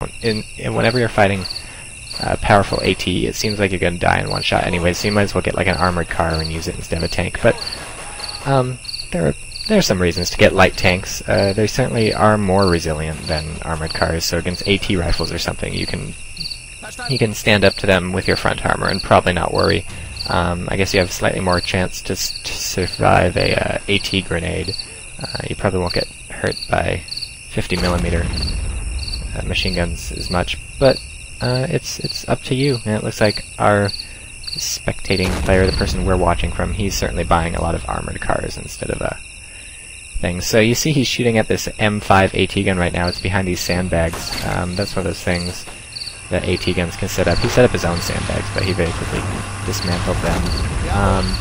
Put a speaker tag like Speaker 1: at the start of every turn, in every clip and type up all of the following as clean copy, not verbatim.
Speaker 1: And whenever you're fighting powerful AT, it seems like you're going to die in one shot anyway, so you might as well get like an armored car and use it instead of a tank. But there are some reasons to get light tanks. They certainly are more resilient than armored cars, so against AT rifles or something, you can stand up to them with your front armor and probably not worry. I guess you have slightly more chance to survive a AT grenade. You probably won't get hurt by 50mm machine guns as much, but it's up to you. And it looks like our spectating player, the person we're watching from, he's certainly buying a lot of armored cars instead of things. So you see he's shooting at this M5 AT gun right now. It's behind these sandbags. That's one of those things that AT guns can set up. He set up his own sandbags, but he very quickly dismantled them.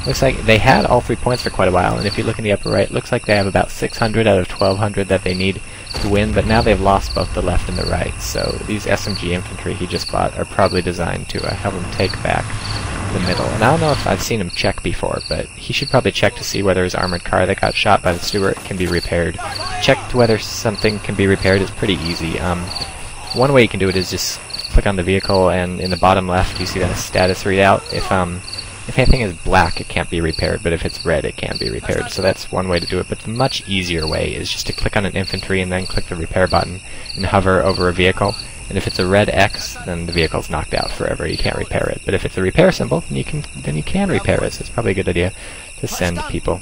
Speaker 1: Looks like they had all 3 points for quite a while, and if you look in the upper right, looks like they have about 600 out of 1200 that they need to win, but now they've lost both the left and the right, so these SMG infantry he just bought are probably designed to help him take back the middle. And I don't know if I've seen him check before, but he should probably check to see whether his armored car that got shot by the Stuart can be repaired. Check to whether something can be repaired is pretty easy. One way you can do it is just click on the vehicle, and in the bottom left you see that status readout. If anything is black, it can't be repaired, but if it's red, it can be repaired. So that's one way to do it, but the much easier way is just to click on an infantry and then click the repair button and hover over a vehicle. And if it's a red X, then the vehicle's knocked out forever. You can't repair it. But if it's a repair symbol, then you can repair it. So it's probably a good idea to send people.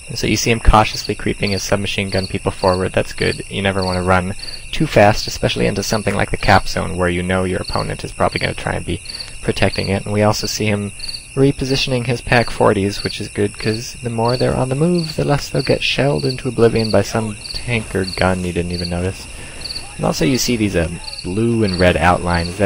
Speaker 1: And so you see him cautiously creeping his submachine gun people forward. That's good. You never want to run too fast, especially into something like the cap zone where you know your opponent is probably going to try and be protecting it. And we also see him repositioning his Pak 40s, which is good because the more they're on the move, the less they'll get shelled into oblivion by some tank or gun you didn't even notice. And also you see these blue and red outlines.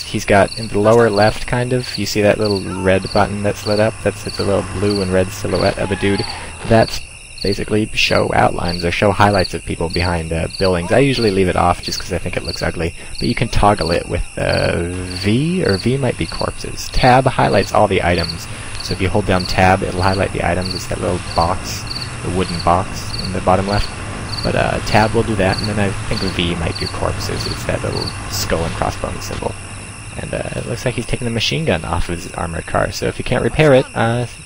Speaker 1: He's got in the lower left, kind of, you see that little red button that's lit up? It's a little blue and red silhouette of a dude. That's basically show outlines or show highlights of people behind buildings. I usually leave it off just because I think it looks ugly, but you can toggle it with V, or V might be corpses. Tab highlights all the items, so if you hold down Tab, it'll highlight the items. It's that little box, the wooden box in the bottom left. But Tab will do that, and then I think V might do corpses. It's that little skull and crossbones symbol. And it looks like he's taking the machine gun off of his armored car, so if you can't repair it,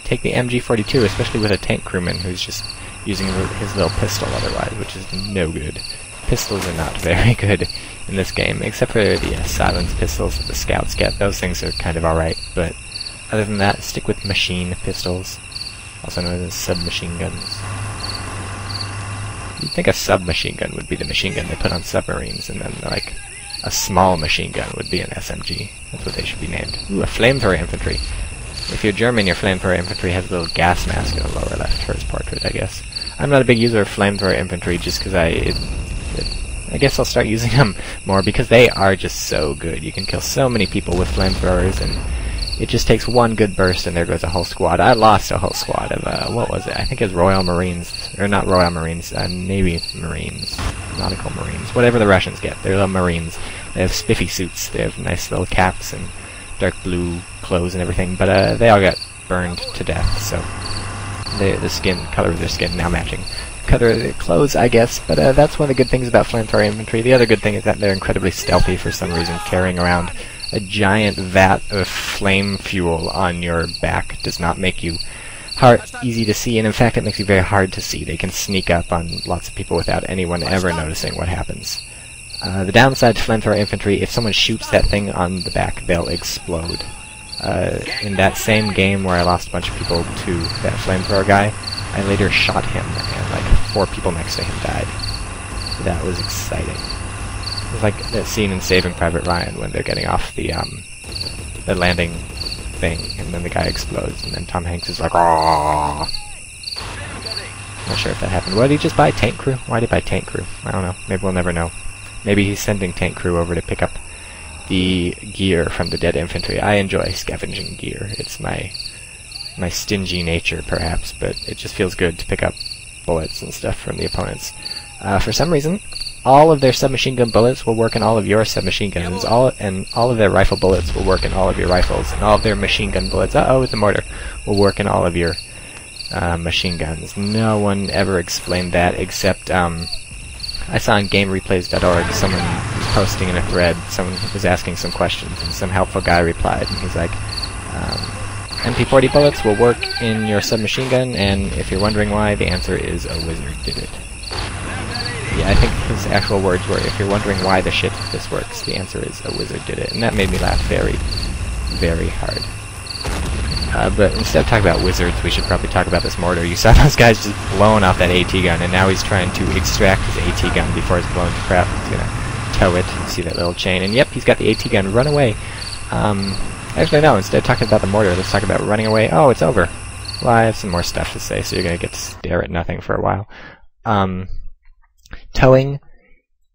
Speaker 1: take the MG42, especially with a tank crewman who's just using his little pistol otherwise, which is no good. Pistols are not very good in this game, except for the silenced pistols that the scouts get. Those things are kind of alright, but other than that, stick with machine pistols, also known as submachine guns. You'd think a submachine gun would be the machine gun they put on submarines, and then, like, a small machine gun would be an SMG. That's what they should be named. Ooh, a flamethrower infantry. If you're German, your flamethrower infantry has a little gas mask in the lower left for his portrait, I guess. I'm not a big user of flamethrower infantry just because I guess I'll start using them more because they are just so good. You can kill so many people with flamethrowers, and it just takes one good burst and there goes a whole squad. I lost a whole squad of, what was it? I think it was Royal Marines, or not Royal Marines, Navy Marines, Nautical Marines, whatever the Russians get. They're little Marines. They have spiffy suits, they have nice little caps and dark blue clothes and everything, but they all got burned to death, so the color of their skin now matching color of their clothes, I guess. But that's one of the good things about flamethrower infantry. The other good thing is that they're incredibly stealthy for some reason. Carrying around a giant vat of flame fuel on your back does not make you easy to see, and in fact it makes you very hard to see. They can sneak up on lots of people without anyone ever noticing what happens. The downside to flamethrower infantry, if someone shoots that thing on the back, they'll explode. In that same game where I lost a bunch of people to that flamethrower guy, I later shot him, and like 4 people next to him died. That was exciting. It was like that scene in Saving Private Ryan when they're getting off the landing thing, and then the guy explodes, and then Tom Hanks is like, "Aww." Not sure if that happened. What did he just buy? Tank crew? Why did he buy tank crew? I don't know. Maybe we'll never know. Maybe he's sending tank crew over to pick up the gear from the dead infantry. I enjoy scavenging gear. It's my stingy nature, perhaps, but it just feels good to pick up bullets and stuff from the opponents. For some reason, all of their submachine gun bullets will work in all of your submachine guns, and all of their rifle bullets will work in all of your rifles, and all of their machine gun bullets, it's a mortar, will work in all of your machine guns. No one ever explained that except I saw on GameReplays.org someone posting in a thread, someone was asking some questions, and some helpful guy replied, and he's like, MP40 bullets will work in your submachine gun, and if you're wondering why, the answer is a wizard did it. Yeah, I think his actual words were, if you're wondering why the shit this works, the answer is a wizard did it. And that made me laugh very, very hard. But instead of talking about wizards, we should probably talk about this mortar. You saw those guys just blowing off that AT gun, and now he's trying to extract his AT gun before it's blown to crap. He's gonna tow it. You see that little chain, and yep, he's got the AT gun. Run away. Actually, no, instead of talking about the mortar, let's talk about running away. Oh, it's over. Well, I have some more stuff to say, so you're gonna get to stare at nothing for a while. Towing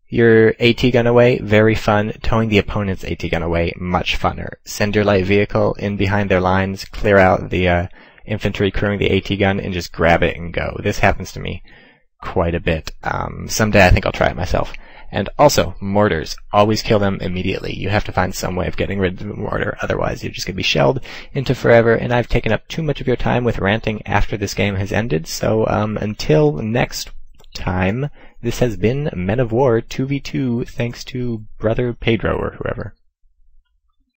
Speaker 1: your AT gun away, very fun. Towing the opponent's AT gun away, much funner. Send your light vehicle in behind their lines, clear out the infantry crewing the AT gun, and just grab it and go. This happens to me quite a bit. Someday I think I'll try it myself. And also, mortars. Always kill them immediately. You have to find some way of getting rid of the mortar, otherwise you're just going to be shelled into forever, and I've taken up too much of your time with ranting after this game has ended, so until next time, this has been Men of War 2v2, thanks to Brother Pedro or whoever.